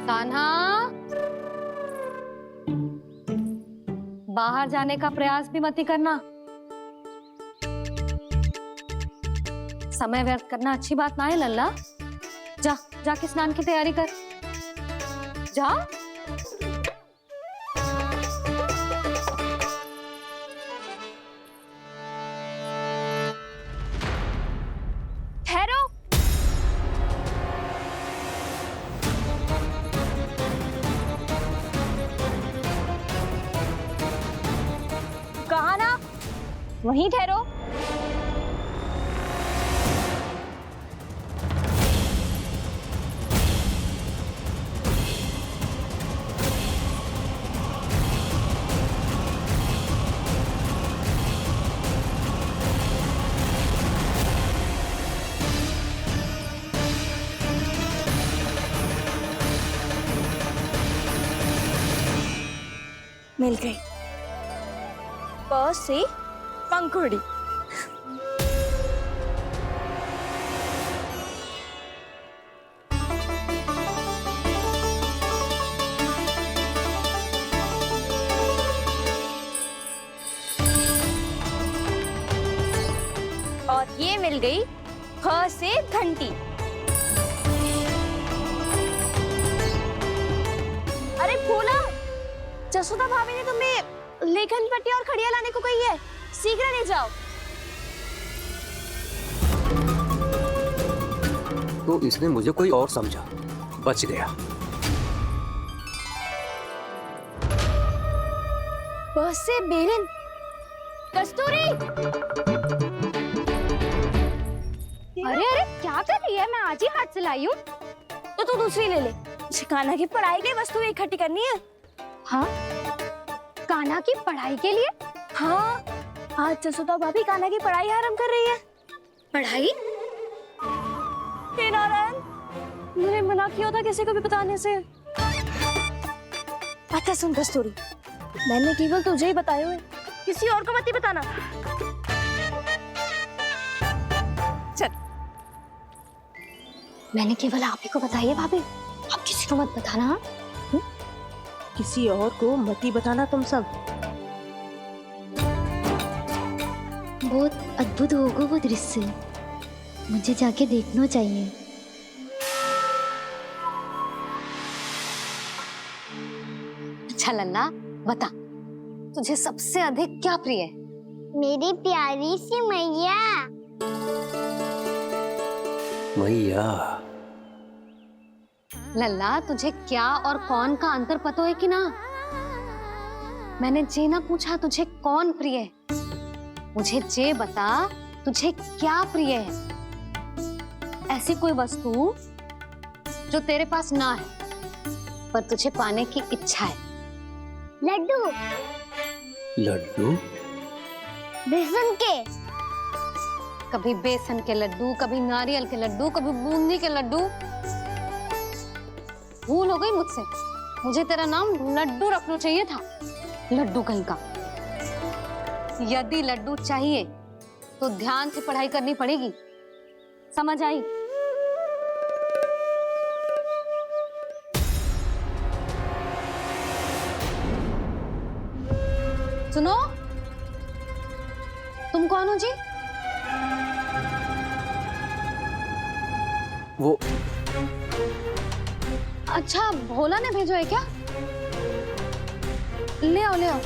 कान्हा, बाहर जाने का प्रयास भी मत ही करना। समय व्यर्थ करना अच्छी बात ना है लल्ला। जा जाके स्नान की तैयारी कर, जा। ठहरो। कहा ना, वहीं ठहरो। मिल गई। प से पंखुड़ी। और ये मिल गई फ से घंटी। अरे फूला, जसोदा भाभी ने तुम्हें लेखन पट्टी और खड़िया लाने को कही है, शीघ्र ले जाओ। तो इसने मुझे कोई और समझा, बच गया। बस से बेलन। कस्तूरी, अरे अरे क्या कर रही है? मैं आज ही हाथ से लाई हूँ। तो तू दूसरी ले ले। कान्हा की पढ़ाई की वस्तु इकट्ठी करनी है। हाँ, कान्हा की पढ़ाई के लिए? हाँ, आज जसोदा भाभी कान्हा की पढ़ाई आरंभ कर रही है। पढ़ाई? हे नारायण, मैंने मना किया था किसी को भी बताने से। अच्छा सुन कस्तूरी, मैंने केवल तुझे ही बताया है, किसी और को मत ही बताना। चल। मैंने केवल आप ही को बताई है भाभी, आप किसी को मत बताना। किसी और को मत ही बताना तुम सब। बहुत अद्भुत होगा वो दृश्य, मुझे जाके देखना चाहिए। अच्छा लल्ला, बता तुझे सबसे अधिक क्या प्रिय है? मेरी प्यारी सी मैया। मैया। लल्ला, तुझे क्या और कौन का अंतर पता है कि ना? मैंने जे ना पूछा तुझे कौन प्रिय है, मुझे जे बता तुझे क्या प्रिय है। ऐसी कोई वस्तु जो तेरे पास ना है पर तुझे पाने की इच्छा है। लड्डू। लड्डू? बेसन के। कभी बेसन के लड्डू, कभी नारियल के लड्डू, कभी बूंदी के लड्डू। भूल हो गई मुझसे, मुझे तेरा नाम लड्डू रखना चाहिए था। लड्डू कहीं का। यदि लड्डू चाहिए तो ध्यान से पढ़ाई करनी पड़ेगी, समझ आई? सुनो, तुम कौन हो जी? वो अच्छा, भोला ने भेजो है क्या? ले आओ ले आओ।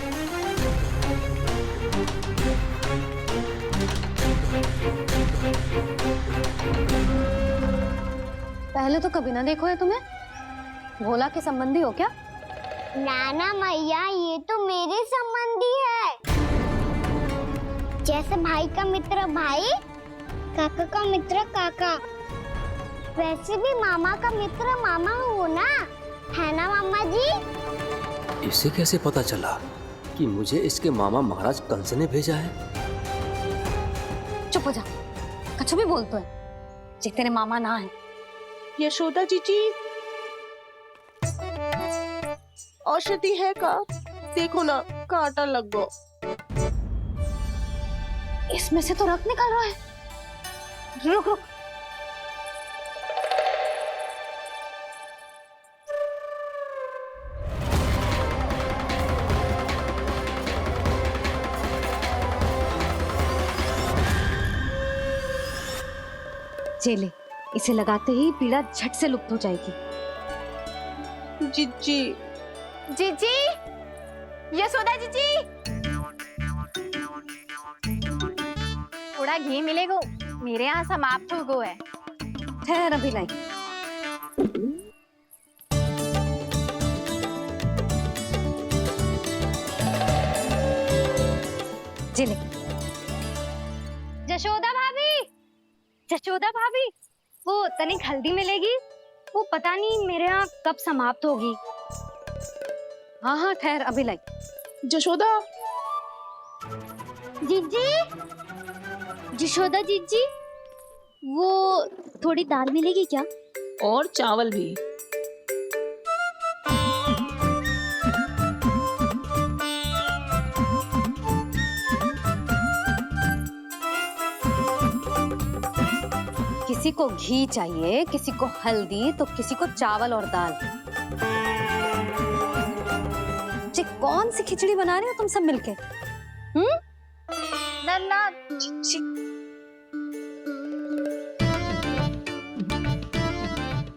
पहले तो कभी ना देखो है तुम्हें। भोला के संबंधी हो क्या? नाना मैया, ये तो मेरे संबंधी है। जैसे भाई का मित्र भाई, काका का मित्र काका, वैसे भी मामा का मित्र मामा हो ना, है ना मामा जी? इसे कैसे पता चला कि मुझे इसके मामा महाराज कंस ने भेजा है? चुप हो जा, कुछ भी बोलते है, जे तेरे मामा ना है। यशोदा जीजी, औषधि है का? देखो ना, कांटा लग गो। इसमें से तो रक्त निकल रहा है। रुक रुक। ले, इसे लगाते ही पीड़ा झट से लुप्त हो जाएगी। जीजी, जीजी, यशोदा जीजी, थोड़ा घी मिलेगा, मेरे यहाँ समाप्त हो गया है। ठहर अभी लाई। जी ले। जशोदा भाभी, जशोदा भाभी, वो तनिक हल्दी मिलेगी? वो पता नहीं मेरे यहाँ कब समाप्त होगी। हाँ हाँ ठहर अभी लाई। जशोदा, जीजी, जशोदा जीजी, वो थोड़ी दाल मिलेगी क्या? और चावल भी। किसी को घी चाहिए, किसी को हल्दी, तो किसी को चावल और दाल। जी कौन सी खिचड़ी बना रहे हो तुम सब मिलके? नन्ना,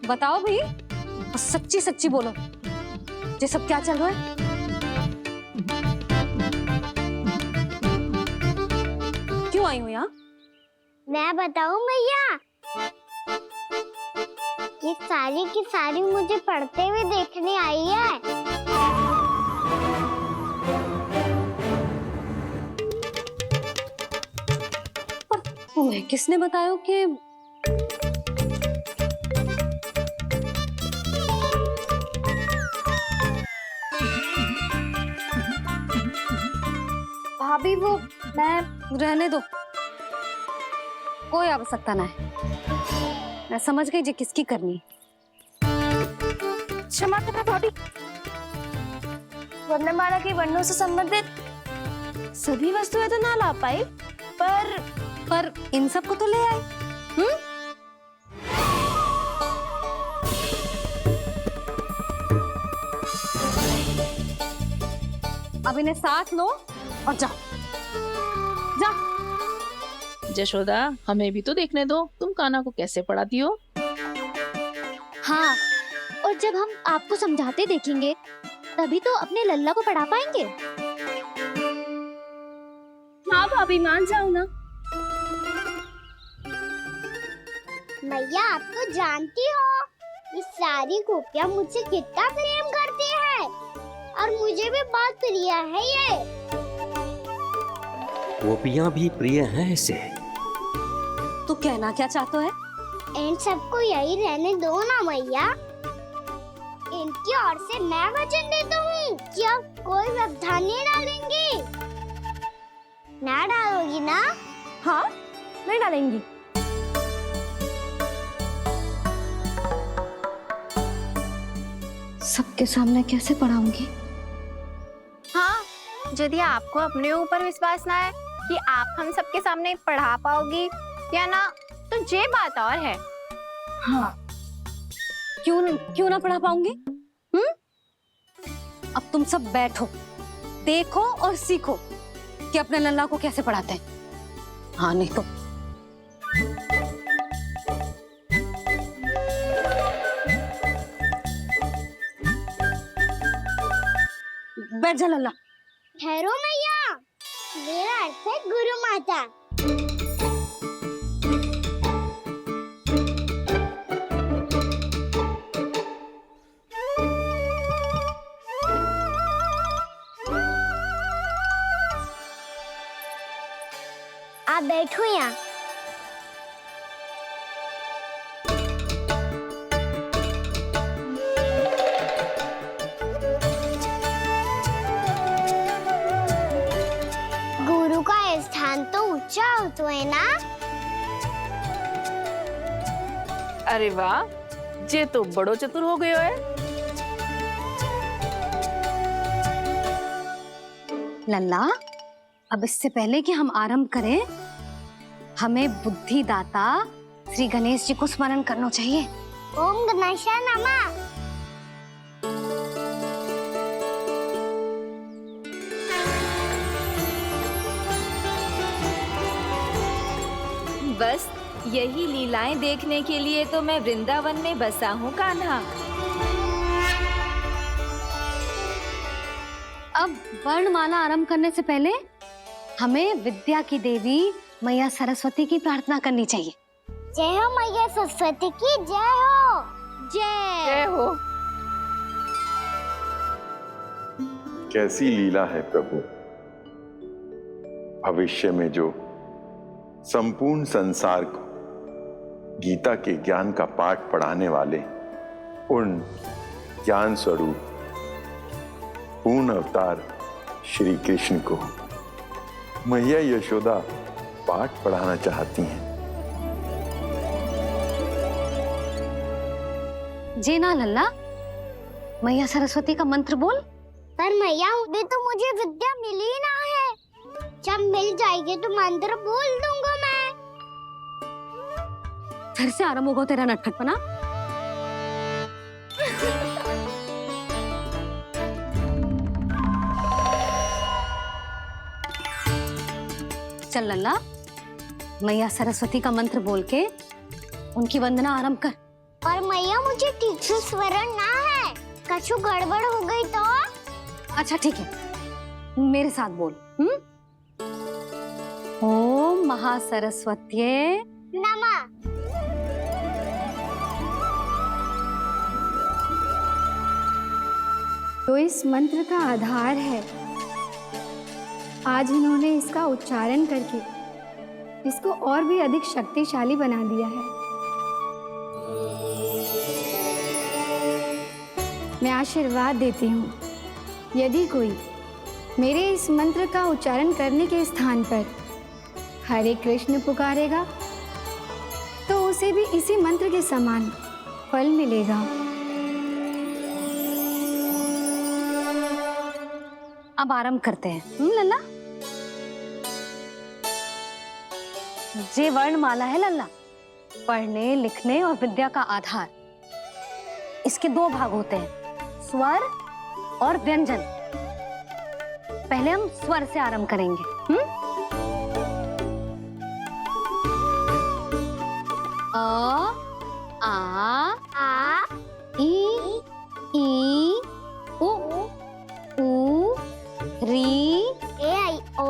बताओ भाई, और सच्ची सच्ची बोलो, ये सब क्या चल रहा है? क्यों आई हूँ यहाँ? मैं बताऊं भैया, ये सारी की सारी मुझे पढ़ते हुए देखने आई है। तुम्हें किसने बताया कि भाभी वो मैं रहने दो, कोई आवश्यकता ना है। मैं समझ गई जी किसकी करनी है। क्षमा करना भाभी, वर्णमाला के वर्णों से संबंधित सभी वस्तुएं तो ना ला पाई, पर इन सब को तो ले आए। अब इन्हें साथ लो और जाओ। जा। जशोदा, हमें भी तो देखने दो, तुम कान्हा को कैसे पढ़ाती हो। हाँ, और जब हम आपको समझाते देखेंगे तभी तो अपने लल्ला को पढ़ा पाएंगे। हाँ भाभी, मान जाओ ना। मैया, आप तो जानती हो ये सारी गोपियां मुझसे कितना प्रेम करती है, और मुझे भी बहुत प्रिय है ये। गोपियां भी प्रिय हैं इसे। तू कहना क्या चाहता है? इन सबको यही रहने दो ना मैया। इनकी ओर से मैं वचन देता हूँ कि अब कोई व्यवधान नहीं डालेंगी। ना डालोगी ना? हाँ, नहीं डालेंगी। सबके सामने कैसे पढ़ाऊंगी? हाँ, यदि आपको अपने ऊपर विश्वास ना है कि आप हम सबके सामने पढ़ा पाओगी या ना, तो ये बात और है। हाँ, क्यों ना पढ़ा पाऊंगी? अब तुम सब बैठो, देखो और सीखो कि अपने लल्ला को कैसे पढ़ाते हैं। हाँ नहीं तो बैठ जा लल्ला। ठहरो मैया, मेरा अर्थ है गुरु माता। आप बैठो यहाँ। गुरु का स्थान तो ऊंचा होता है ना? अरे वाह, जे तो बड़ो चतुर हो गयो है। लल्ला, अब इससे पहले कि हम आरंभ करें, हमें बुद्धिदाता श्री गणेश जी को स्मरण करना चाहिए। ओम गणेशाय नमः। बस यही लीलाएं देखने के लिए तो मैं वृंदावन में बसा हूँ कान्हा। अब वर्णमाला आरंभ करने से पहले हमें विद्या की देवी मैया सरस्वती की प्रार्थना करनी चाहिए। जय हो मैया सरस्वती की जय हो। जय हो। कैसी लीला है प्रभु, भविष्य में जो संपूर्ण संसार को गीता के ज्ञान का पाठ पढ़ाने वाले उन ज्ञान स्वरूप पूर्ण अवतार श्री कृष्ण को मैया यशोदा पाठ पढ़ाना चाहती हैं। जेना लल्ला, मैया सरस्वती का मंत्र बोल। पर मैया अभी तो मुझे विद्या मिली ना है, जब मिल जाएगी तो मंत्र बोल दूंगा मैं। फिर से आरंभ होगा तेरा नटखटपना। चल लल्ला, मैया सरस्वती का मंत्र बोल के उनकी वंदना आरंभ कर। और मैया मुझे ठीक से स्मरण ना है, कछु गड़बड़ हो गई तो? अच्छा ठीक है, मेरे साथ बोल। ओम महासरस्वत्ये नमः। जो इस मंत्र का आधार है, आज इन्होंने इसका उच्चारण करके इसको और भी अधिक शक्तिशाली बना दिया है। मैं आशीर्वाद देती हूँ, यदि कोई मेरे इस मंत्र का उच्चारण करने के स्थान पर हरे कृष्ण पुकारेगा तो उसे भी इसी मंत्र के समान फल मिलेगा। अब आरंभ करते हैं। लल्ला, जे वर्णमाला है लल्ला, पढ़ने लिखने और विद्या का आधार। इसके दो भाग होते हैं, स्वर और व्यंजन। पहले हम स्वर से आरंभ करेंगे। अ, आ, ई, उ, री, ए आई ओ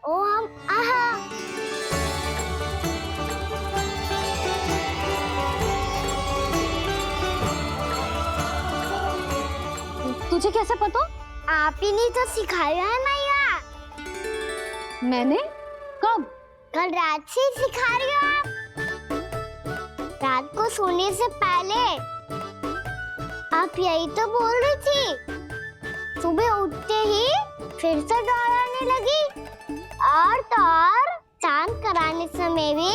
हम आहा। तुझे कैसे पता? आप ही ने तो सिखाया है मैया। मैंने? कब? कल रात से सिखा रही हो आप। रात को सोने से पहले आप यही तो बोल रही थी। सुबह उठते ही फिर से दोहराने लगी, और तो और स्नान कराने समय भी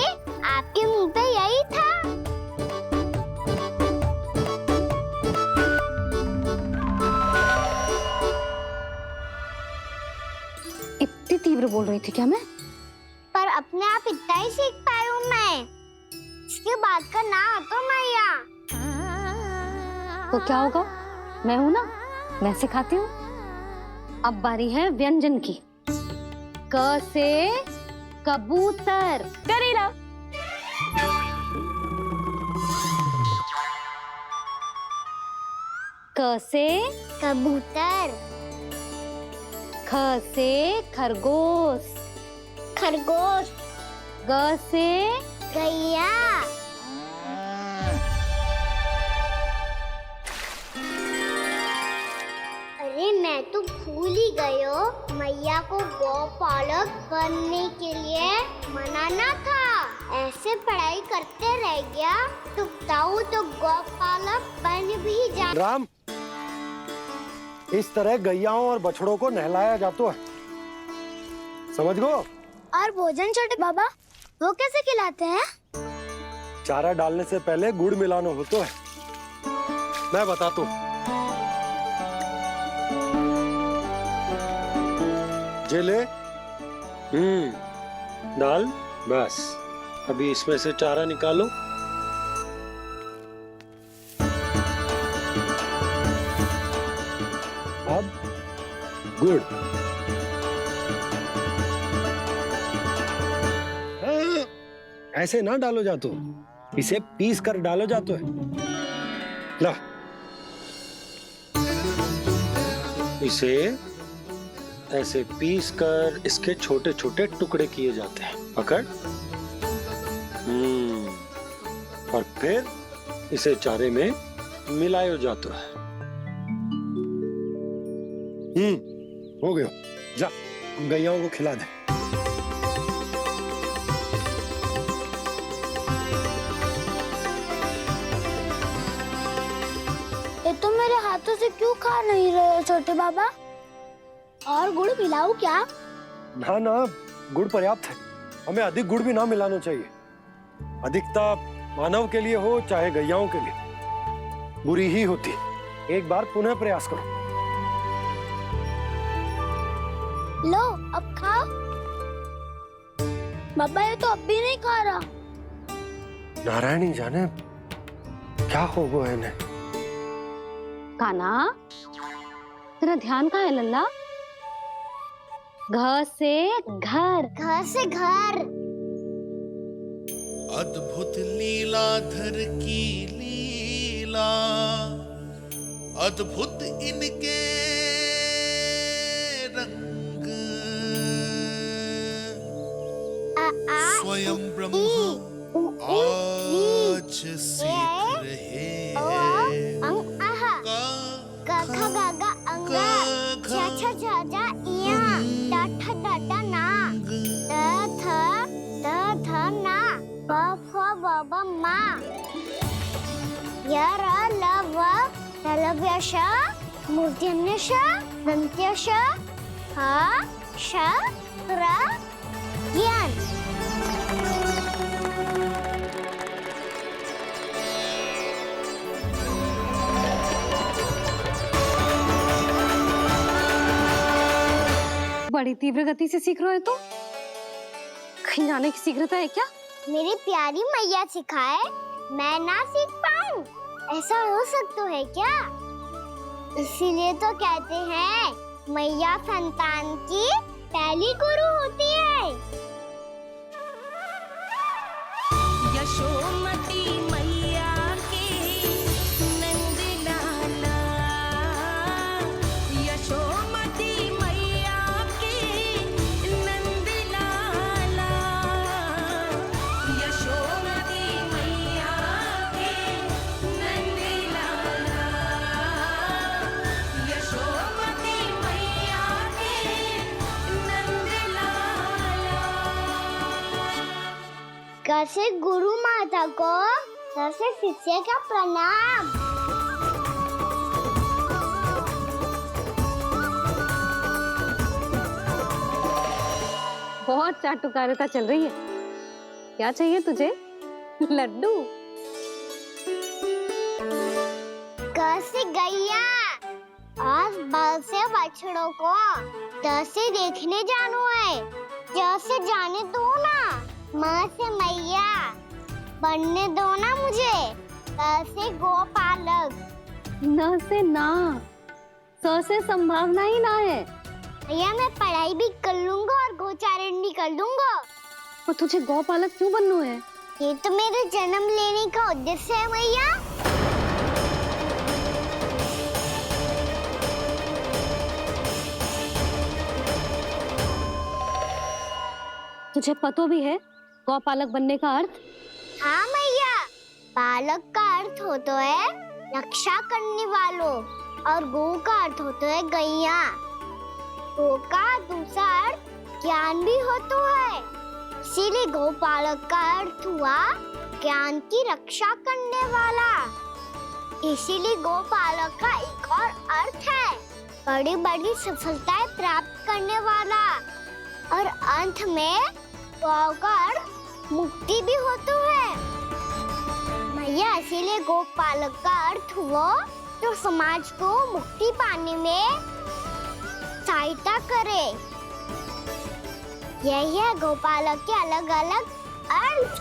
आपके मुंह पे यही था। इतनी तीव्र बोल रही थी क्या मैं? पर अपने आप इतना ही सीख पाई हूँ मैं, इसके बाद का ना तो मैया। तो क्या होगा, मैं हूं ना, मैं सिखाती हूँ। अब बारी है व्यंजन की। क से कबूतर। करेला। क से कबूतर। ख से खरगोश। खरगोश। ग से गैया। अरे मैं तो भूल ही गई हो, मैया को गौपालक बनने के लिए मना ना था। ऐसे पढ़ाई करते रह गया तो ताऊ तो गौपालक बन भी जा। राम, इस तरह गैयाओं और बछड़ों को नहलाया जाता है, समझ गो? और भोजन छोटे बाबा, वो कैसे खिलाते हैं? चारा डालने से पहले गुड़ मिलाना होता है, मैं बताता हूँ। जे ले, डाल, बस अभी इसमें से चारा निकालो। अब गुड़, ऐसे ना डालो जातो, इसे पीस कर डालो जातो है। ला, इसे ऐसे पीस कर इसके छोटे छोटे टुकड़े किए जाते हैं। पकड़। और फिर इसे चारे में मिलायो जाता है। हो गया। जा, गैयाओं को खिला दे। ये तो मेरे हाथों से क्यों खा नहीं रहे हो छोटे बाबा? और गुड़ मिलाऊं क्या? ना ना, गुड़ पर्याप्त है। हमें अधिक गुड़ भी ना मिलाना चाहिए। अधिकता मानव के लिए हो चाहे गैयाओं के लिए बुरी ही होती। एक बार पुनः प्रयास करो। लो, अब खाओ। बाबा ये तो अब भी नहीं खा रहा। नारायणी जाने क्या हो गया इन्हें। कान्हा, तेरा ध्यान कहाँ है लल्ला? घर से घर। घर से घर। अद्भुत लीलाधर की लीला, अद्भुत इनके रंग, स्वयं ब्रह्म आज सीख रहे हैं। गा खा गा गा अंगा, छा छा छा जा इया, डा ठा डा डा ना, द थ ना, ब फ ब ब मा, य र ल व ललव्य श, मूर्धन्य श, दन्त्य श, ह श र ज्ञान। बड़ी तीव्र गति से सीख रहे हो तो कहीं जाने की शीघ्रता है क्या? मेरी प्यारी मैया सिखाए, मैं ना सीख पाऊं, ऐसा हो सकता है क्या? इसीलिए तो कहते हैं मैया संतान की पहली गुरु होती है। यशोमती मैया के नंद लाला, यशोमती मैया के नंद लाला, यशोमती मैया के नंद लाला, यशोमती मैया के नंद लाला। कैसे गुरु माता को, कैसे शिष्य का प्रणाम। बहुत चाटुकारिता चल रही है। क्या चाहिए तुझे? लड्डू? कैसे गैया आज बल से बछड़ों को कैसे देखने जानो है, जैसे जाने दो ना, माँ से मैया बनने दो ना मुझे, कैसे गोपालक। न से ना, स से संभावना ही ना है। भैया मैं पढ़ाई भी कर लूंगा और गोचारण भी कर दूंगा। और तुझे गौपालक क्यों बनना है? ये तो मेरे जन्म लेने का उद्देश्य है मैया। तुझे पता भी है गौपालक बनने का अर्थ? हाँ मैया, पालक का अर्थ होता है रक्षा करने वालों, और गो का अर्थ होता है गैया। गो का दूसरा अर्थ ज्ञान भी होता है, इसीलिए गोपालक का अर्थ हुआ ज्ञान की रक्षा करने वाला। इसीलिए गोपालक का एक और अर्थ है बड़ी बड़ी सफलताएं प्राप्त करने वाला, और अंत में गौ का अर्थ मुक्ति भी होता है। मैया इसीलिए गोपालक का अर्थ हुआ जो समाज को मुक्ति पाने में सहायता करे। यही है गोपालक के अलग अलग अर्थ।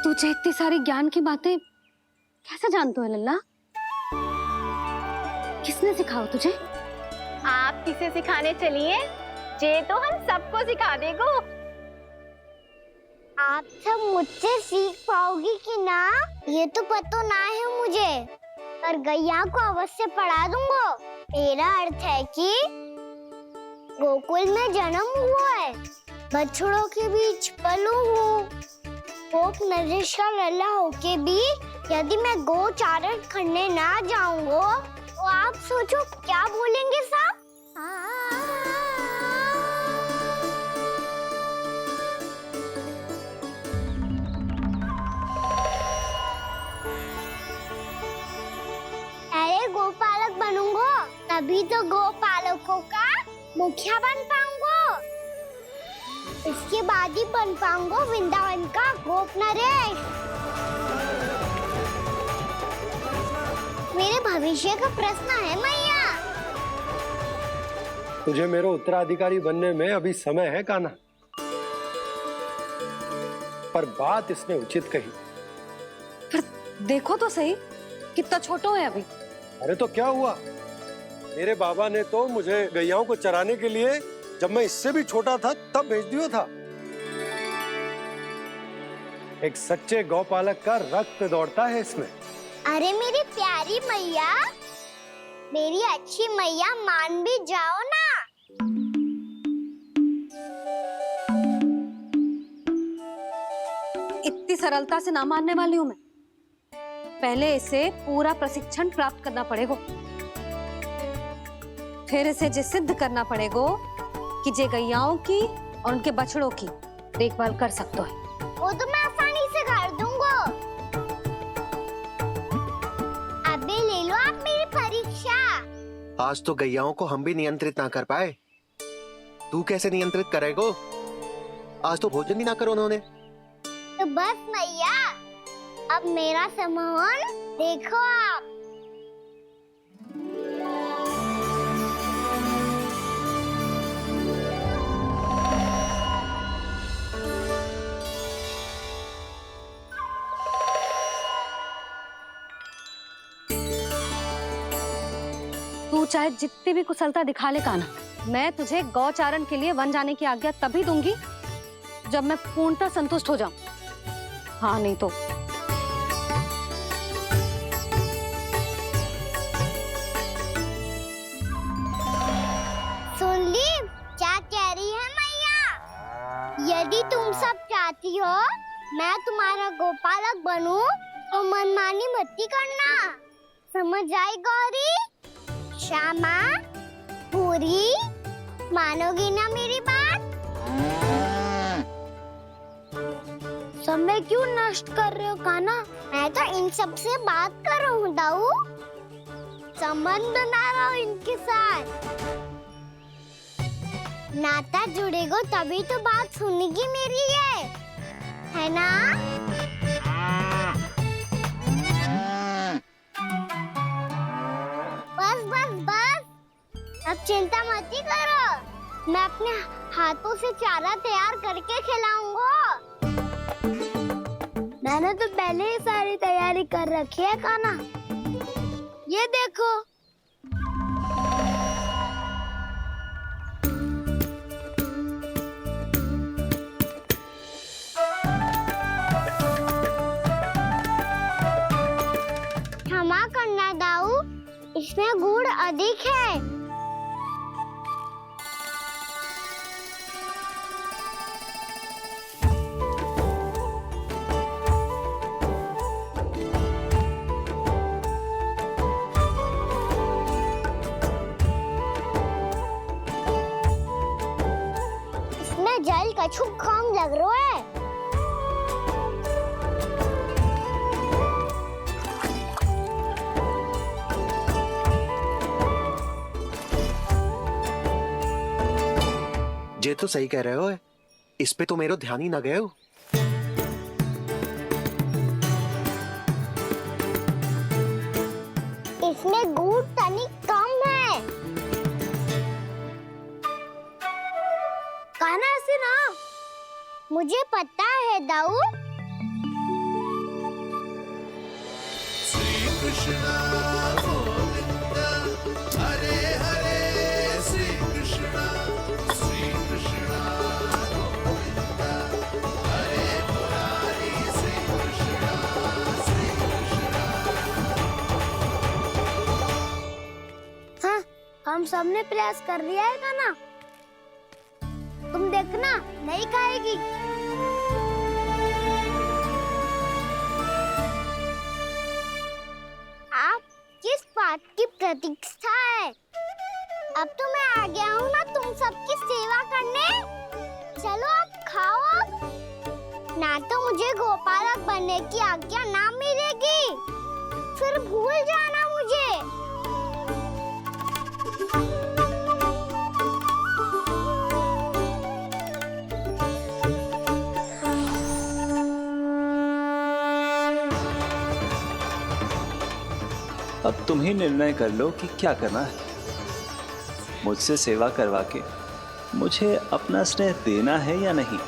तुझे इतनी सारी ज्ञान की बातें कैसे जानते हो लल्ला? किसने सिखाओ तुझे? आप किसे सिखाने चलिए? जे तो हम सबको सिखा देगो। आप सब मुझसे सीख पाओगी कि ना ये तो पता ना है मुझे, पर गैया को अवश्य पढ़ा दूंगा। मेरा अर्थ है कि गोकुल में जन्म हुआ है, बछड़ों के बीच पलू हूँ, गोप नरेश का लल्ला होके भी यदि मैं गोचारण करने ना जाऊंगा तो आप सोचो क्या बोलेंगे साहब? अरे गोपालक बनूंगा तभी तो गोपालकों का मुखिया बन पाऊंगा, इसके बाद ही बन पाऊंगा वृंदावन का गोप नरेश। मेरे भविष्य का प्रश्न है मैया। तुझे मेरे उत्तराधिकारी बनने में अभी समय है कान्हा, पर बात इसने उचित कही। पर देखो तो सही, कितना छोटो है अभी। अरे तो क्या हुआ, मेरे बाबा ने तो मुझे गैयाओं को चराने के लिए जब मैं इससे भी छोटा था तब भेज दिया था। एक सच्चे गौपालक का रक्त दौड़ता है इसमें। अरे मेरी प्यारी मैया, मेरी अच्छी मैया, मान भी जाओ ना। इतनी सरलता से ना मानने वाली हूं मैं। पहले इसे पूरा प्रशिक्षण प्राप्त करना पड़ेगा, फिर इसे जे सिद्ध करना पड़ेगा कि जे गैयाओं की और उनके बछड़ों की देखभाल कर सकते है। वो तो मैं आसानी से कर दूंगा। अबे ले लो आप मेरी परीक्षा। आज तो गैयाओं को हम भी नियंत्रित ना कर पाए, तू कैसे नियंत्रित करेगो? आज तो भोजन ही ना करो उन्होंने। तो बस मैया, अब मेरा सम्मान देखो आप। तू चाहे जितनी भी कुशलता दिखा ले कान्हा, मैं तुझे गौचारण के लिए वन जाने की आज्ञा तभी दूंगी जब मैं पूर्णतः संतुष्ट हो जाऊं। हाँ नहीं तो सुन ली क्या कह रही है मैया? यदि तुम सब चाहती हो मैं तुम्हारा गोपालक बनूं तो मनमानी मत करना, समझ आई गौरी? श्यामा, पूरी, मानोगी ना मेरी बात? समय क्यों नष्ट कर रहे हो कान्हा? मैं तो इन सब से बात कर रहा हूँ दाऊ, संबंध बना रहा हूँ इनके साथ। नाता जुड़ेगा तभी तो बात सुनेगी मेरी है ना? बस बस बस, अब चिंता मत ही करो, मैं अपने हाथों से चारा तैयार करके खिलाऊंगा। मैंने तो पहले ही सारी तैयारी कर रखी है कान्हा, ये देखो। क्षमा करना दाऊ, इसमें गुड़ अधिक है। इसमें जल कछु कम लग रहा है। ये तो सही कह रहे हो, इस पे तो मेरे ध्यान ही ना गए हो। इसमें गुड़ तनिक कम है। कान्हा से ना, मुझे पता है दाऊ। श्री कृष्णा गोविंद हरे हरे, श्री कृष्णा गोविंद हरे हम सबने प्रयास कर लिया है गाना। तुम देखना नहीं खाएगी। आप किस बात की प्रतीक्षा है? अब तो मैं आ गया हूँ ना तुम सबकी सेवा करने। चलो अब खाओ अब। ना तो मुझे गोपालक बनने की आज्ञा ना मिलेगी, फिर भूल जाना मुझे। अब तुम ही निर्णय कर लो कि क्या करना है। मुझसे सेवा करवा के मुझे अपना स्नेह देना है या नहीं।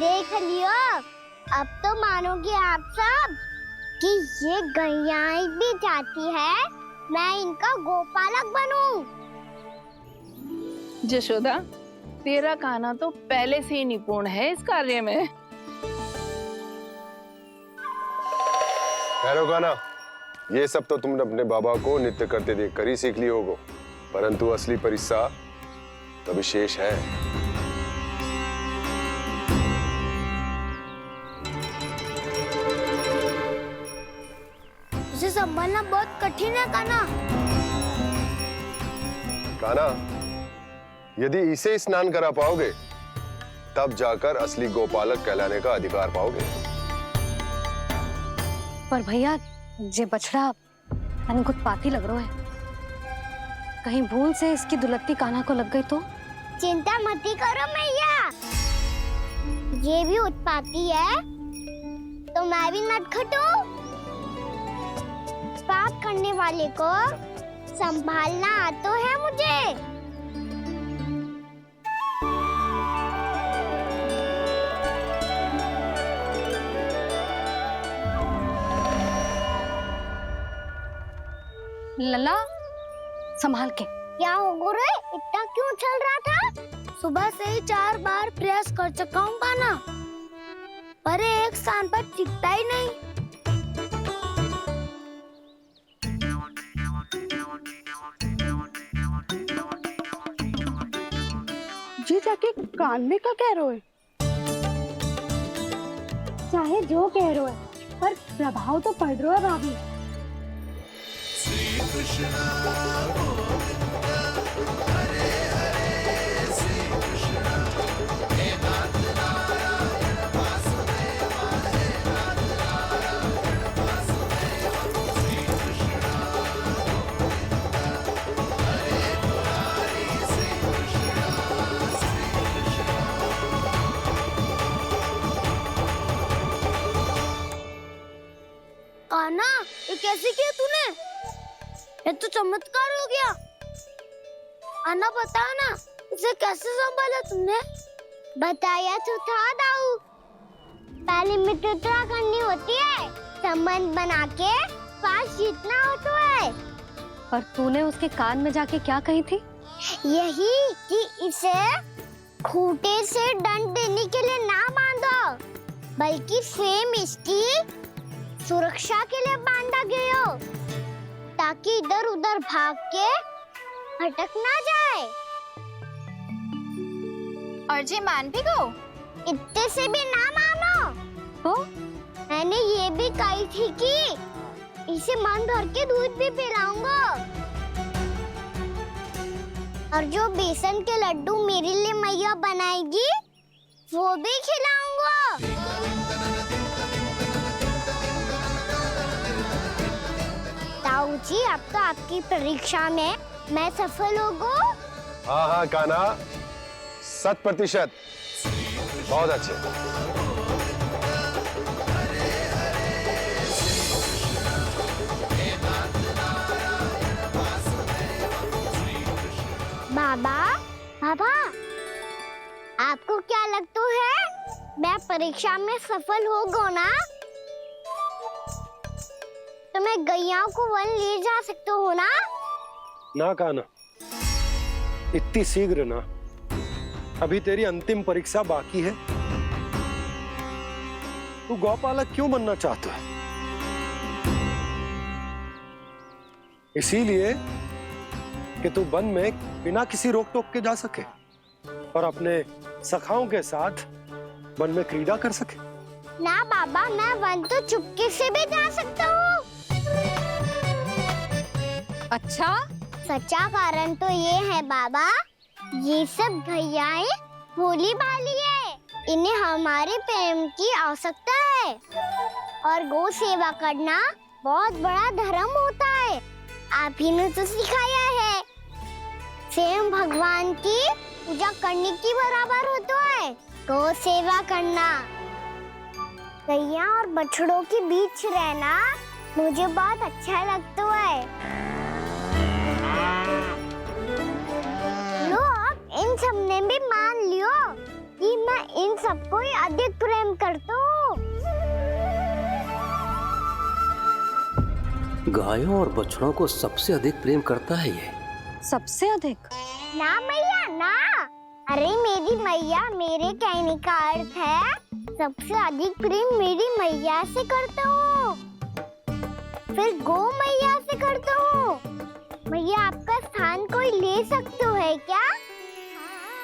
देख लियो, अब तो मानोगे आप सब कि ये गैयाएं भी चाहती है मैं इनका गोपालक बनूं। जशोदा, तेरा कान्हा तो पहले से ही निपुण है इस कार्य में। ठहरो कान्हा, ये सब तो तुमने अपने बाबा को नृत्य करते देख कर ही सीख ली होगो, परंतु असली परिश्रम तो विशेष है। इसे संभालना बहुत कठिन है कान्हा। कान्हा, यदि इसे स्नान करा पाओगे तब जाकर असली गोपालक कहलाने का अधिकार पाओगे। पर भैया ये बछड़ा मैंने उत्पाती लग रहा है, कहीं भूल से इसकी दुलत्ती कान्हा को लग गई तो? चिंता मत करो मैया, ये भी उत्पाती है तो मैं भी नटखट हूँ। पाप करने वाले को संभालना आता है मुझे। लला संभाल के। क्या हो गुरु, इतना क्यों चल रहा था? सुबह से ही 4 बार प्रयास कर चुका हूँ कान्हा, पर एक स्थान पर टिकता ही नहीं। जी जाके कान में क्या कह रहे हो? चाहे जो कह रहे हो, पर प्रभाव तो पड़ रहा है भाभी। श्री कृष्ण गोविंद हरे हरे श्री कृष्ण हे नाथ नारायण वासुदेव हे नाथ नारायण वासुदेव श्री कृष्ण गोविंद हरे मुरारी श्री कृष्ण कान्हा, ये कैसे किया तूने? ये तो चमत्कार हो गया। अन्ना बताओ ना, इसे कैसे संभाला तुमने? बताया तो था दाऊ, पहले मित्रता करनी होती है, संबंध बना के पास जीतना होता है। पर तूने उसके कान में जाके क्या कही थी? यही कि इसे खूंटे से दंड देने के लिए ना बांधो, बल्कि फेम इसकी सुरक्षा के लिए बांधा गया हो, ताकि इधर उधर भाग के भटक ना जाए। और जी मान भी गो? इतने से भी ना मानो तो मैंने ये भी कही थी कि इसे मन भर के दूध भी पिलाऊंगा, और जो बेसन के लड्डू मेरे लिए मैया बनाएगी वो भी खिलाऊंगा। ताऊ जी, अब तो आपकी परीक्षा में मैं सफल हो गो। हाँ हाँ कान्हा, 100%। बहुत अच्छे। बाबा, आपको क्या लगता है मैं परीक्षा में सफल हो गो ना तो मैं गैयाओं को वन ले जा सकता हूँ ना? ना कान्हा, इतनी शीघ्र ना। अभी तेरी अंतिम परीक्षा बाकी है। तू गौपालक क्यों बनना चाहता है? इसीलिए कि तू वन में बिना किसी रोक टोक के जा सके और अपने सखाओं के साथ वन में क्रीड़ा कर सके। ना बाबा, मैं वन तो चुपके से भी जा सकता हूँ। अच्छा? सच्चा कारण तो ये है बाबा, ये सब गैयाएं भोली भाली है, इन्हें हमारे प्रेम की आवश्यकता है और गौ सेवा करना बहुत बड़ा धर्म होता है। आप ही ने तो सिखाया है, स्वयं भगवान की पूजा करने की बराबर होता है गौ सेवा करना। गैया और बछड़ों के बीच रहना मुझे बहुत अच्छा लगता है। लो, अब इन सब ने भी मान लियो कि मैं इन सबको ही अधिक प्रेम करता हूँ। गायों और बछड़ों को सबसे अधिक प्रेम करता है ये। सबसे अधिक? ना मैया ना, अरे मेरी मैया, मेरे कहने का अर्थ है सबसे अधिक प्रेम मेरी मैया से करता हूँ, फिर गौ मैया से करता हूँ। मैया, आपका स्थान कोई ले सकते है क्या?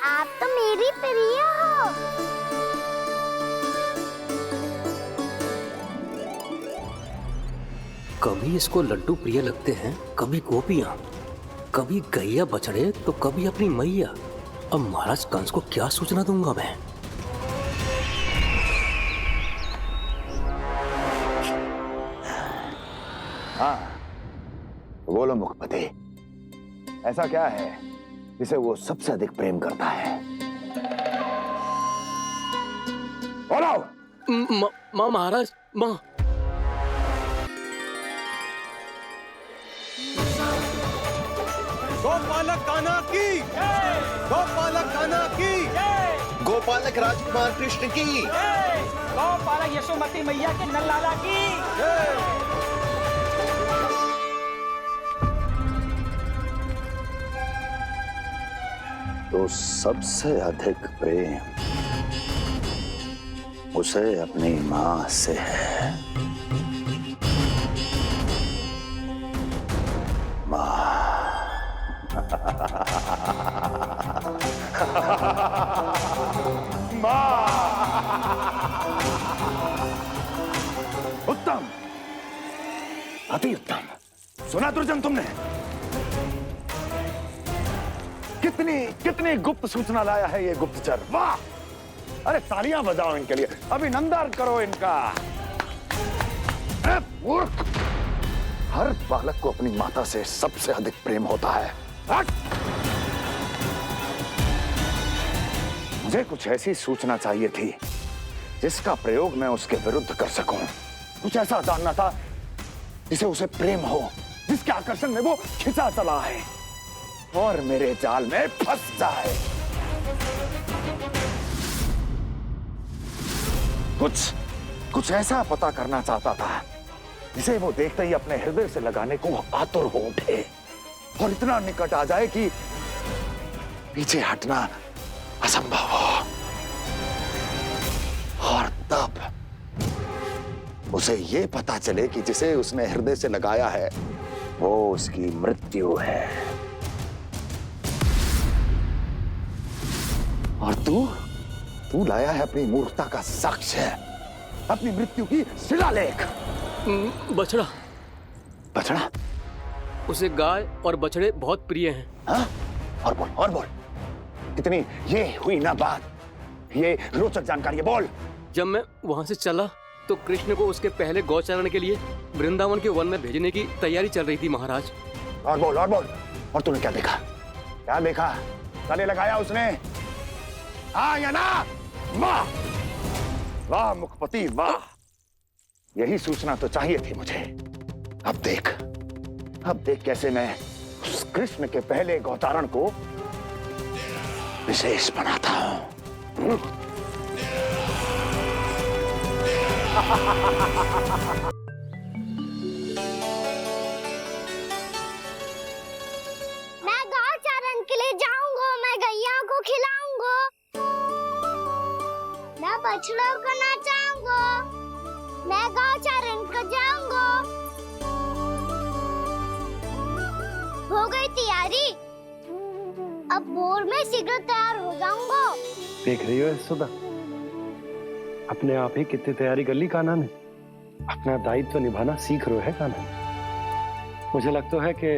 आप तो मेरी प्रिय हो। कभी इसको लड्डू प्रिय लगते हैं, कभी गोपियां, कभी गैया बछड़े, तो कभी अपनी मैया। अब महाराज कंस को क्या सूचना दूंगा मैं? हाँ, बोलो मुखपति, ऐसा क्या है जिसे वो सबसे अधिक प्रेम करता है? बोलो। माँ महाराज, माँ। गोपालक कान्हा की, गोपालक कान्हा की, गोपालक राजकुमार कृष्ण की, गोपालक यशोमती मैया के नललाला की। तो सबसे अधिक प्रेम उसे अपनी माँ से है। माँ। उत्तम, अति उत्तम। सुना दुर्जन तुमने? कितनी कितनी गुप्त सूचना लाया है ये गुप्तचर। वाह! अरे तालियां बजाओ इनके लिए, अभिनंदन करो इनका। मूर्ख! हर बालक को अपनी माता से सबसे अधिक प्रेम होता है। मुझे कुछ ऐसी सूचना चाहिए थी जिसका प्रयोग मैं उसके विरुद्ध कर सकूं। कुछ ऐसा जानना था जिसे उसे प्रेम हो, जिसके आकर्षण में वो खिंचा चला है और मेरे जाल में फंस जाए। कुछ ऐसा पता करना चाहता था जिसे वो देखते ही अपने हृदय से लगाने को आतुर हो उठे और इतना निकट आ जाए कि पीछे हटना असंभव हो। और तब उसे ये पता चले कि जिसे उसने हृदय से लगाया है वो उसकी मृत्यु है। और तू लाया है अपनी मूर्खता का साक्ष्य, अपनी मृत्यु की शिलालेख। बछड़ा। बछड़ा? उसे गाय और बछड़े बहुत प्रिय हैं। हाँ? और बोल। इतनी ये हुई ना बात, ये रोचक जानकारी है, बोल। जब मैं वहां से चला तो कृष्ण को उसके पहले गौचारण के लिए वृंदावन के वन में भेजने की तैयारी चल रही थी महाराज। और बोल। और तूने क्या देखा? क्या देखा? गले लगाया उसने? हाँ या ना? वाह वाह मुखपति वाह, यही सूचना तो चाहिए थी मुझे। अब देख कैसे मैं उस कृष्ण के पहले गौतारण को विशेष बनाता हूं। मैं गांव चारण के लिए जाऊंगा, मैं गैया को खिलाऊंगा, मैं बछड़ों को नचाऊंगा, मैं गांव चारण को जाऊंगा। हो गई तैयारी, अब भोर में शीघ्र तैयार हो जाऊंगा। देख रही हो सुधा, अपने आप ही कितनी तैयारी कर ली कान्हा ने। अपना दायित्व निभाना सीख रहे है कान्हा। मुझे लगता है कि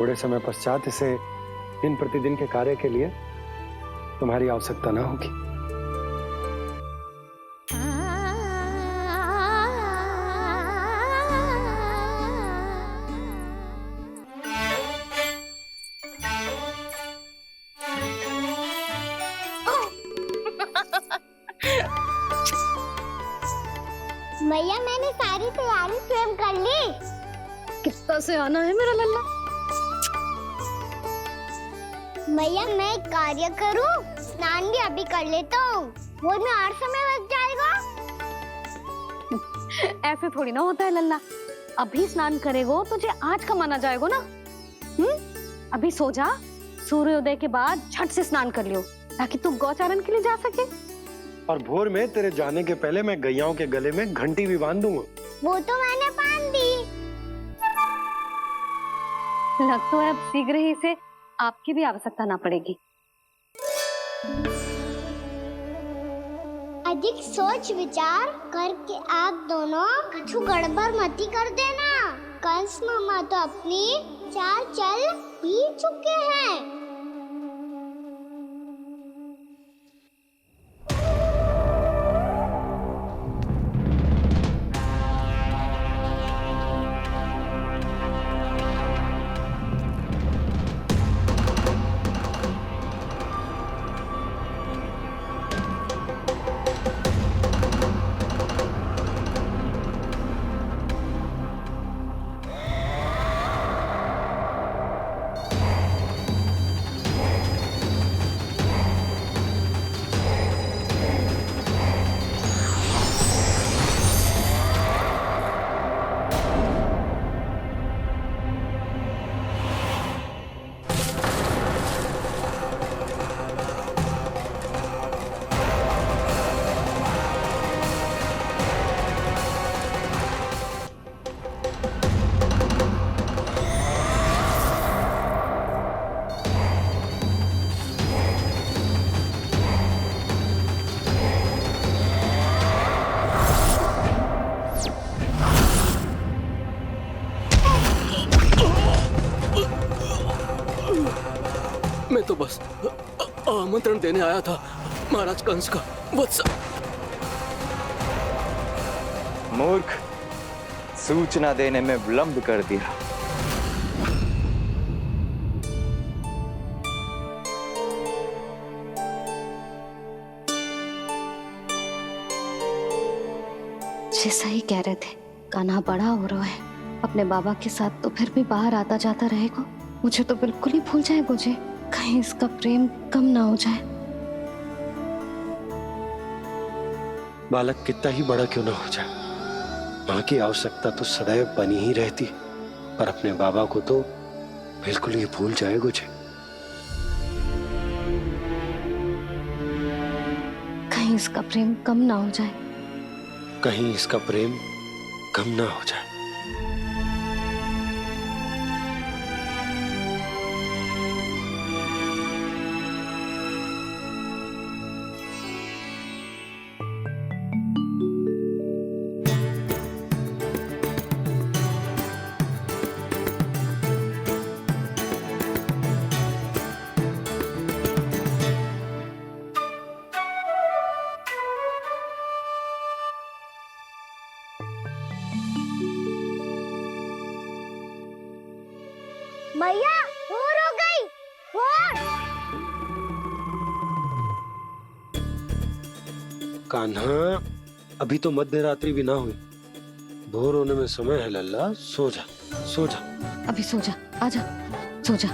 थोड़े समय पश्चात इसे दिन प्रतिदिन के कार्य के लिए तुम्हारी आवश्यकता ना होगी। मैया मैंने सारी तैयारी स्वयं कर ली। कितना से आना है मेरा लल्ला। मैया मैं एक कार्य करूं, स्नान भी अभी कर लेता हूँ, वो में और समय लग जाएगा। ऐसे थोड़ी ना होता है लल्ला, अभी स्नान करेगो तुझे आज का माना जाएगा ना। अभी सो जा, सूर्योदय के बाद झट से स्नान कर लियो ताकि तू गौचारण के लिए जा सके। और भोर में तेरे जाने के पहले मैं गैयाओं के गले में घंटी भी बांध दूंगा। वो तो मैंने बांध दी। लग तो है अब शीघ्र ही से आपकी भी आवश्यकता ना पड़ेगी। अधिक सोच विचार करके आप दोनों कछु गड़बड़ मती कर देना। कंस मामा तो अपनी चाल चल भी चुके हैं। मैं तो बस आमंत्रण देने आया था महाराज कंस का। वत्स मूर्ख, सूचना देने में विलंब कर दिया। जैसा ही कह रहे थे, कान्हा बड़ा हो रहा है, अपने बाबा के साथ तो फिर भी बाहर आता जाता रहेगा। मुझे तो बिल्कुल ही भूल जाए मुझे, कहीं इसका प्रेम कम ना हो जाए। बालक कितना ही बड़ा क्यों ना हो जाए, माँ की आवश्यकता तो सदैव बनी ही रहती, पर अपने बाबा को तो बिल्कुल ही भूल जाए मुझे। कहीं इसका प्रेम कम ना हो जाए, कहीं इसका प्रेम कम ना हो जाए। मैया भोर हो गई, भोर। कान्हा, अभी तो मध्य रात्रि भी ना हुई, भोर होने में समय है लल्ला। सो जा, सो जा। अभी सो जा, आजा, सो जा।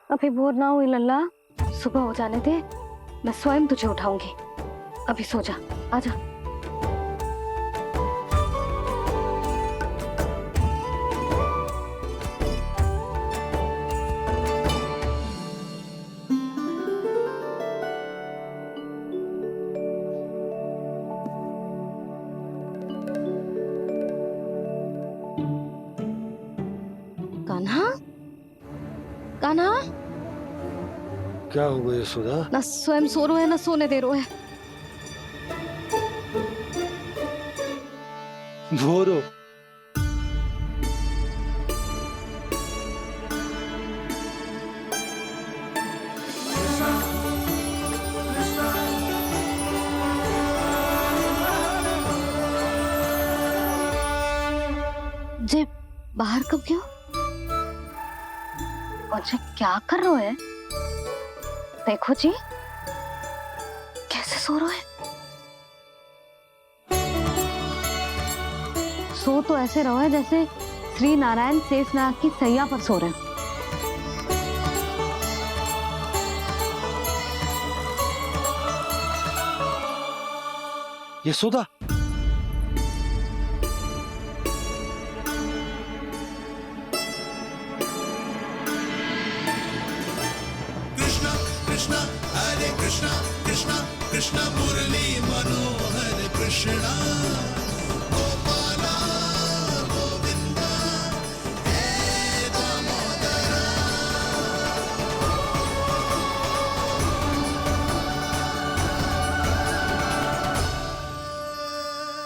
अभी भोर ना हुई लल्ला, सुबह हो जाने दे, मैं स्वयं तुझे उठाऊंगी। अभी सो जा, आजा। कान्हा, कान्हा, क्या हो गया यशोदा? ना स्वयं सो रो है ना सोने दे रो है। भोरो, जे बाहर कब गयो? और जे क्या कर रहे है? देखो जी, कैसे सो रहे है। सो तो ऐसे रहो है जैसे श्री नारायण शेषनाग की सैया पर सो रहे हैं। यशोदा,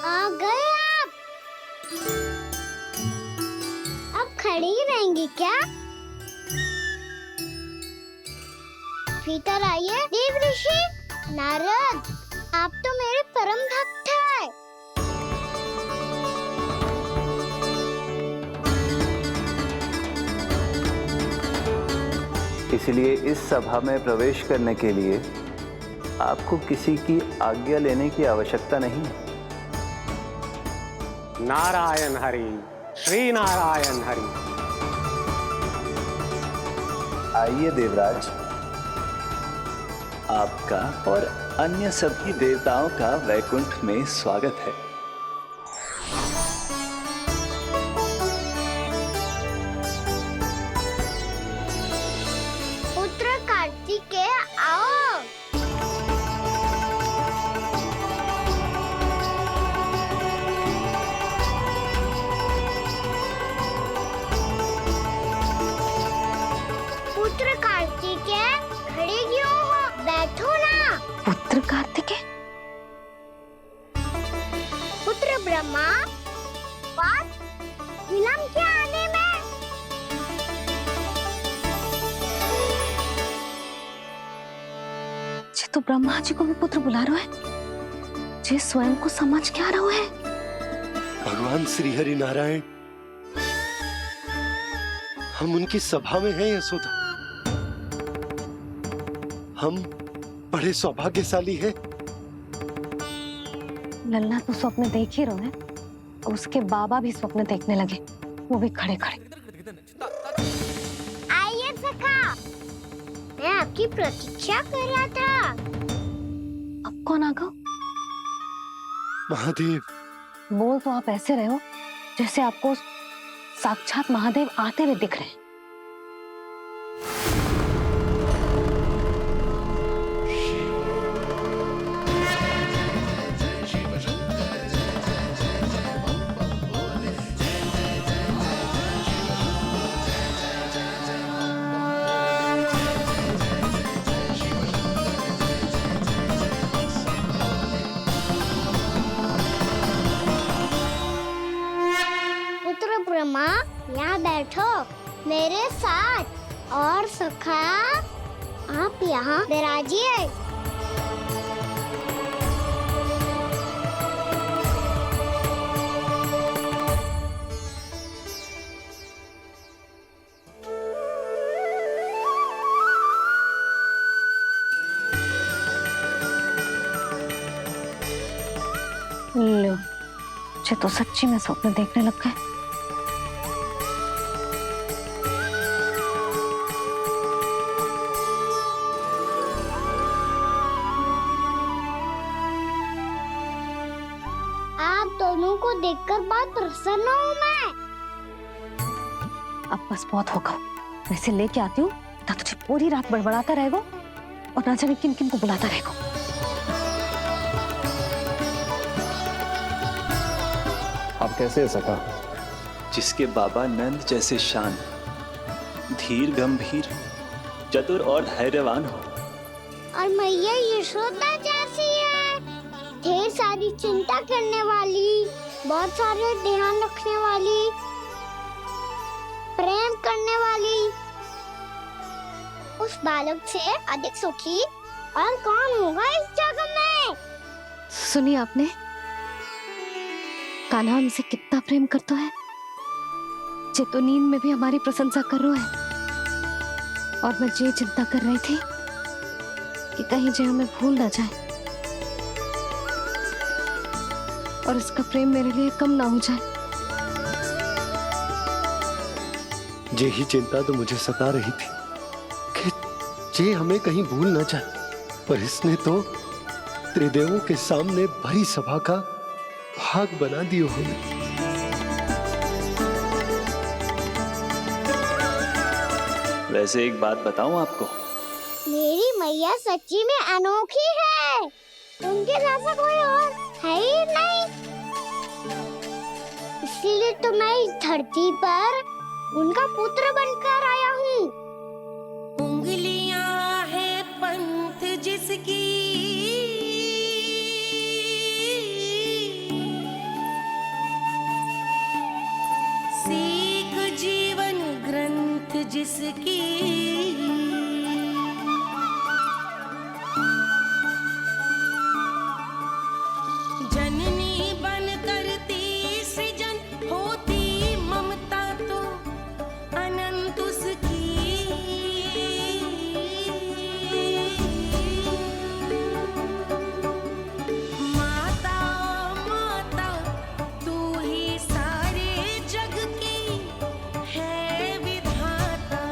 आ गए आप। अब खड़ी ही रहेंगी क्या? भीतर आइए। देव ऋषि नारद, आप तो मेरे परम भक्त हैं। इसलिए इस सभा में प्रवेश करने के लिए आपको किसी की आज्ञा लेने की आवश्यकता नहीं है। नारायण हरि, श्री नारायण हरि। आइए देवराज, आपका और अन्य सभी देवताओं का वैकुंठ में स्वागत है। पुत्र कार्तिकेय आओ। पुत्र कार्तिकेय खड़े क्यों हो? बैठो ना। पुत्र कार्तिकेय? पुत्र ब्रह्मा, बात विलंब क्या आने में? जे तो ब्रह्मा जी को भी पुत्र बुला रहे है, जे स्वयं को समझ क्या रहे है। भगवान श्री हरि नारायण, हम उनकी सभा में हैं यशोदा। हम बड़े सौभाग्यशाली हैं। लल्ला तो स्वप्न देख ही रहे हैं, और उसके बाबा भी स्वप्न देखने लगे, वो भी खड़े खड़े। आइए सखा, मैं आपकी प्रतीक्षा कर रहा था। अब कौन आ गया? महादेव। बोल तो आप ऐसे रहे हो जैसे आपको साक्षात महादेव आते हुए दिख रहे हैं। पुत्र ब्रह्मा, यहाँ बैठो मेरे साथ। और सखा, आप यहाँ विराजिए। लो, मुझे तो सच्ची में स्वप्न देखने लग गए। बहुत प्रसन्न हूँ मैं। अब बस बहुत होगा। मैं इसे लेके आती हूँ, ना तुझे पूरी रात बड़बड़ाता रहेगा और ना जाने किन किन को बुलाता रहेगा। आप कैसे है सखा? जिसके बाबा नंद जैसे शान, धीर गंभीर, चतुर और धैर्यवान हो। और मैया यशोदा जैसी है, ढेर सारी चिंता करने वाली, बहुत सारे ध्यान रखने वाली, प्रेम करने वाली। उस बालक से अधिक सुखी और कौन होगा इस जग में? सुनिए आपने, कान्हा हमसे कितना प्रेम करता है। जे तो नींद में भी हमारी प्रशंसा कर रहा है। और मैं ये चिंता कर रही थी कि कहीं जे हमें भूल ना जाए और इसका प्रेम मेरे लिए कम ना हो जाए। यही चिंता तो मुझे सता रही थी कि जे हमें कहीं भूल ना जाए, पर इसने तो त्रिदेवों के सामने भरी सभा का भाग बना दियो हमें। वैसे एक बात बताऊं आपको, मेरी मैया सच्ची में अनोखी है। उनके जैसा कोई और है ही नहीं। इसीलिए तो मैं इस धरती पर उनका पुत्र बनकर आया हूँ। उंगलियां है पंथ जिसकी, सीख जीवन ग्रंथ जिसकी, जननी बन करती सृजन होती ममता तो अनंत उसकी। माता माता तू ही सारे जग की है विधाता।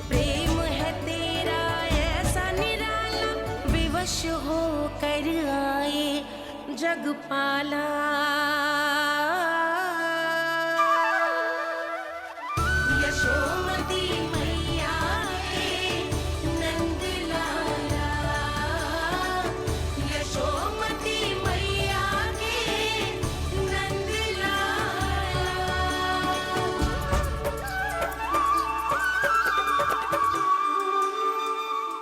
प्रेम है तेरा ऐसा निराला, विवश हो कर आए जग पाला। यशोमती मैया के नंद लाला, यशोमती मैया के नंद लाला।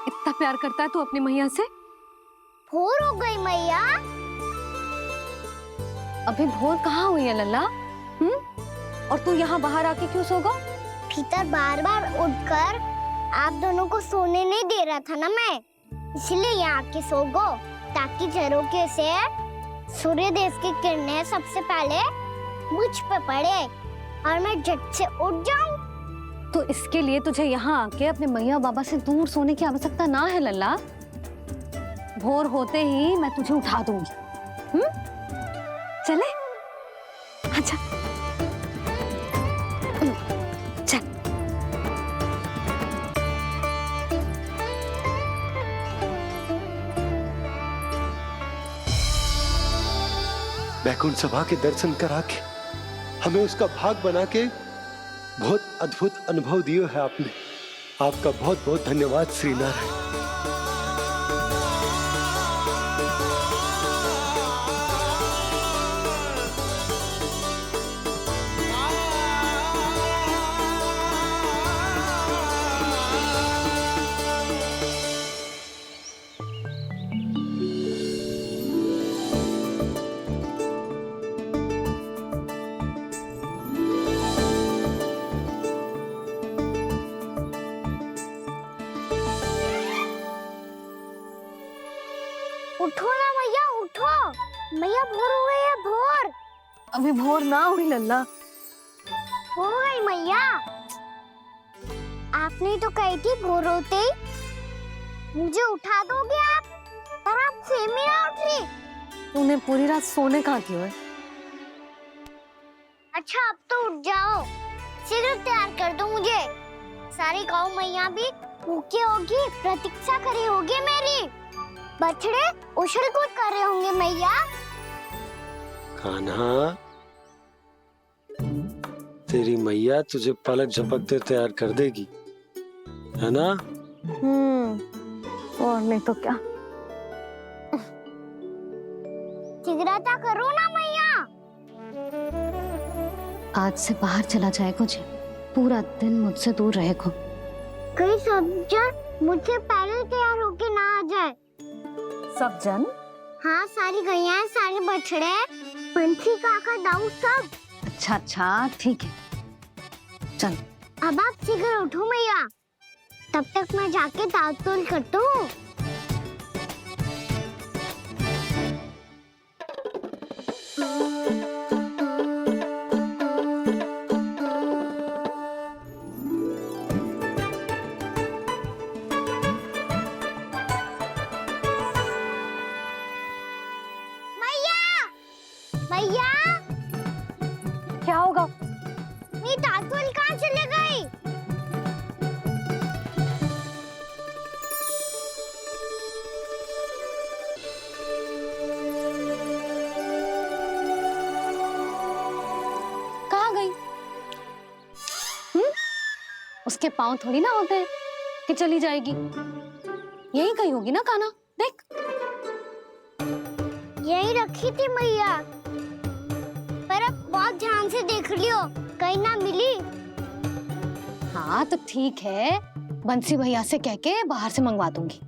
इतना प्यार करता है तू अपनी मैया से? भोर हो गई मैया। अभी भोर कहाँ हुई है लल्ला? और तू यहाँ बाहर आके क्यों सो गया? भीतर बार बार उठकर आप दोनों को सोने नहीं दे रहा था ना मैं, इसलिए यहाँ आके सो गो, ताकि झरोखे से सूर्य देव की किरणें सबसे पहले मुझ पे पड़े और मैं झट से उठ जाऊं। तो इसके लिए तुझे यहाँ आके अपने मैया बाबा से दूर सोने की आवश्यकता ना है लल्ला। भोर होते ही मैं तुझे उठा दूंगी। चले? अच्छा चल। बैकुंठ सभा के दर्शन करा के हमें उसका भाग बना के बहुत अद्भुत अनुभव दियो है आपने। आपका बहुत बहुत धन्यवाद श्रीनारायण। उठो ना मैया, उठो। मैया भोर हो गई है, भोर। अभी भोर ना हुई लल्ला। हो गई मैया। आपने तो कही थी भोर होते ही मुझे उठा दोगे आप, पर आप सेम ही ना उठ रही। तूने पूरी रात सोने कहाँ की है? अच्छा अब तो उठ जाओ, शीघ्र तैयार कर दो मुझे। सारी गौ मैया भी भूखी होगी, प्रतीक्षा करी होगी मेरी। बछड़े उछल कूद कर रहे होंगे मैया। कान्हा, तेरी मैया तुझे पलक झपकते तैयार कर देगी, है ना? और नहीं तो क्या। जिगराता करो ना मैया। आज से बाहर चला जाएगा जी, पूरा दिन मुझसे दूर रहेगा। कहीं सब जन मुझसे पहले तैयार होके ना आ जाए। सब जन? हाँ, सारी गैया, सारे बछड़े, पंछी, काका, दाऊ सब। अच्छा अच्छा, ठीक है, चल। अब आप शीघ्र उठो मैया, तब तक मैं जाके ताल-तोल करता हूँ। मैया, क्या होगा? मेरी ताल-तोल कहाँ चले गई? कहाँ गई? उसके पाँव थोड़ी ना होते हैं कि चली जाएगी। यही कहीं होगी ना कान्हा, देख। यही रखी थी मैया, पर अब बहुत ध्यान से देख लियो, कहीं ना मिली। हाँ तो ठीक है, बंसी भैया से कह के बाहर से मंगवा दूंगी।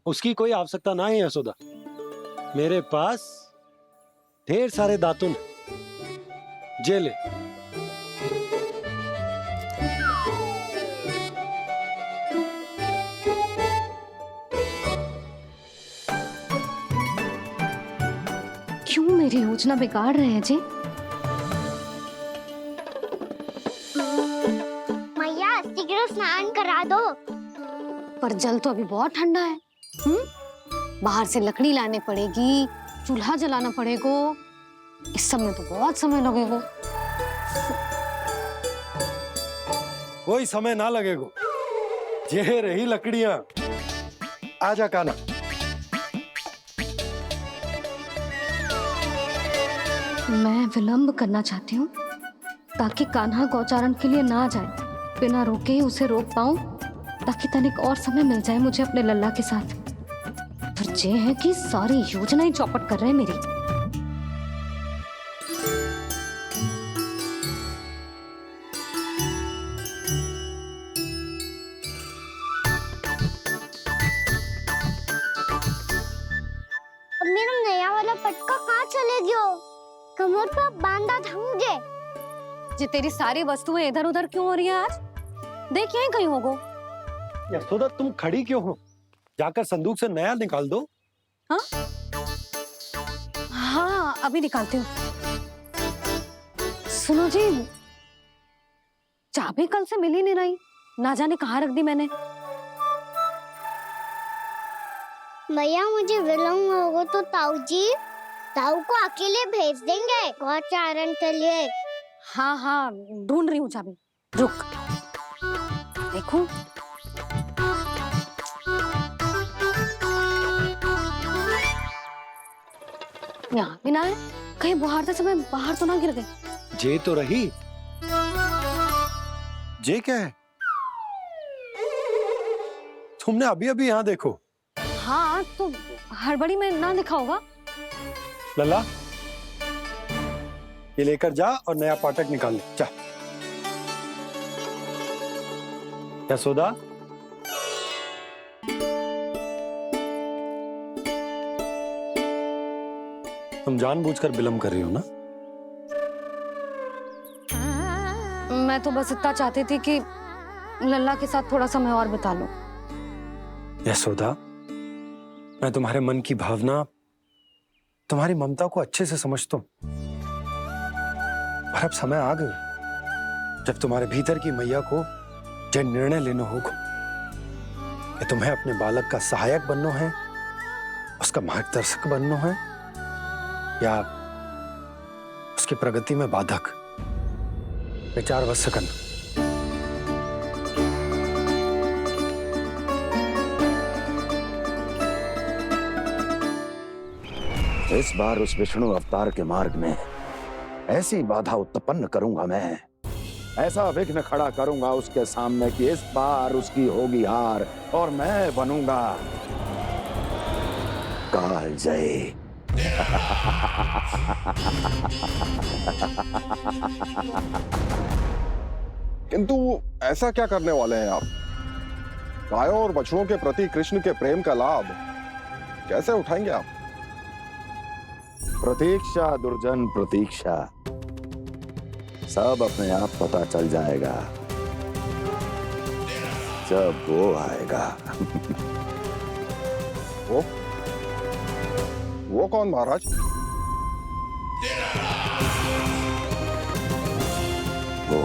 उसकी कोई आवश्यकता ना है यशोदा, मेरे पास ढेर सारे दातुन जे ले। क्यों मेरी योजना बिगाड़ रहे हैं जी? मैया, शीघ्र स्नान करा दो। पर जल तो अभी बहुत ठंडा है। बाहर से लकड़ी लाने पड़ेगी, चूल्हा जलाना पड़ेगा, इस सब में तो बहुत समय लगेगा। कोई समय ना लगेगा, ये रही लकड़ियां। आजा कान्हा। मैं विलंब करना चाहती हूँ ताकि कान्हा गौचारण के लिए ना जाए, बिना रोके ही उसे रोक पाऊं, ताकि तनिक और समय मिल जाए मुझे अपने लल्ला के साथ। पर ये है कि सारी योजना ही चौपट कर रहे हैं मेरी। अब मेरा नया वाला पटका कहाँ चले गयो? कमर पर बांधा था मुझे। ये तेरी सारी वस्तुएं इधर उधर क्यों हो रही है आज? देख यहीं कहीं होगो। यशोदा, तुम खड़ी क्यों हो? जाकर संदूक से नया निकाल दो। हाँ हाँ, अभी निकालती हूँ। सुनो जी, चाबी कल से मिल ही नहीं रही, ना जाने कहाँ रख दी मैंने। भैया, मुझे विलम्ब होगा तो ताऊ को अकेले भेज देंगे गौचारण के लिए। हाँ हाँ, ढूंढ रही हूँ चाबी, रुक। देखो, यहाँ भी ना है, कहीं बुहारते समय बाहर तो ना गिर गई। जे तो रही। जे क्या है? तुमने अभी अभी यहाँ देखो। हाँ तो हड़बड़ी में ना लिखा होगा। लल्ला, ये लेकर जा और नया पाठक निकाल ले, जा। यशोदा, तुम जानबूझकर विलंब कर रही हो ना? मैं तो बस इतना चाहती थी कि लल्ला के साथ थोड़ा समय और बिता लूं। यशोदा, मैं तुम्हारे मन की भावना, तुम्हारी ममता को अच्छे से समझता हूं। पर अब समय आ गया जब तुम्हारे भीतर की मैया को जो निर्णय लेना होगा कि तुम्हें अपने बालक का सहायक बनना है, उसका मार्गदर्शक बनना है, या उसकी प्रगति में बाधक। विचार अवश्य करना। इस बार उस विष्णु अवतार के मार्ग में ऐसी बाधा उत्पन्न करूंगा मैं, ऐसा विघ्न खड़ा करूंगा उसके सामने कि इस बार उसकी होगी हार और मैं बनूंगा कालजयी। किंतु ऐसा क्या करने वाले हैं आप? गायों और बछड़ों के प्रति कृष्ण के प्रेम का लाभ कैसे उठाएंगे आप? प्रतीक्षा दुर्जन प्रतीक्षा, सब अपने आप पता चल जाएगा जब वो आएगा। वो कौन महाराज? वो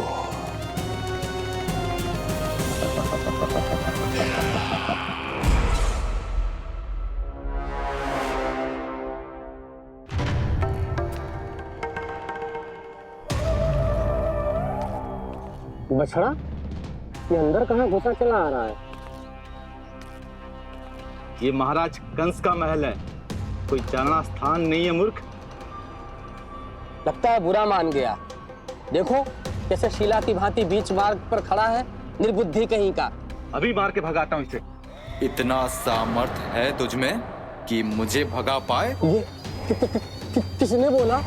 बछड़ा, ये अंदर कहाँ घुसा चला आ रहा है? ये महाराज कंस का महल है, कोई जाना स्थान नहीं है मूर्ख। लगता है बुरा मान गया। देखो कैसे शीला की भांति बीच मार्ग पर खड़ा है, निर्बुद्धि कहीं का। अभी मार के भगाता हूँ इसे। इतना सामर्थ है तुझमें कि मुझे भगा पाए? ये किसने बोला?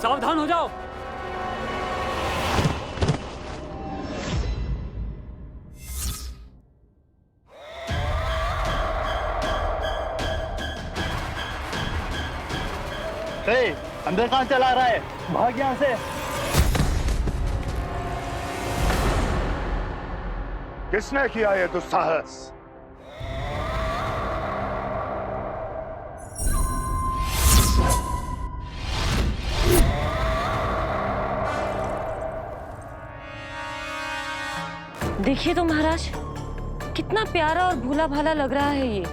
सावधान हो जाओ। अंदर कहाँ चला रहा है? भाग यहाँ से। किसने किया ये दुस्साहस? देखिए तो महाराज, कितना प्यारा और भोला भाला लग रहा है ये।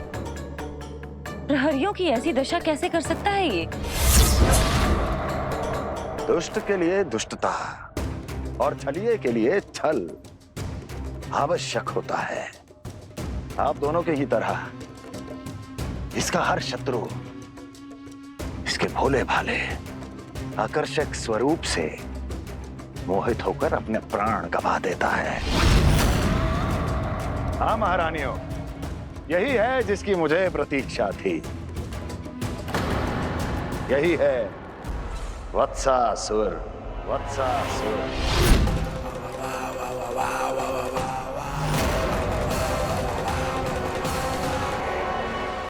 प्रहरियों की ऐसी दशा कैसे कर सकता है ये? दुष्ट के लिए दुष्टता और छलिए के लिए छल आवश्यक होता है। आप दोनों के ही तरह इसका हर शत्रु इसके भोले भाले आकर्षक स्वरूप से मोहित होकर अपने प्राण गंवा देता है। हाँ महारानियों, यही है जिसकी मुझे प्रतीक्षा थी। यही है वत्सासुर।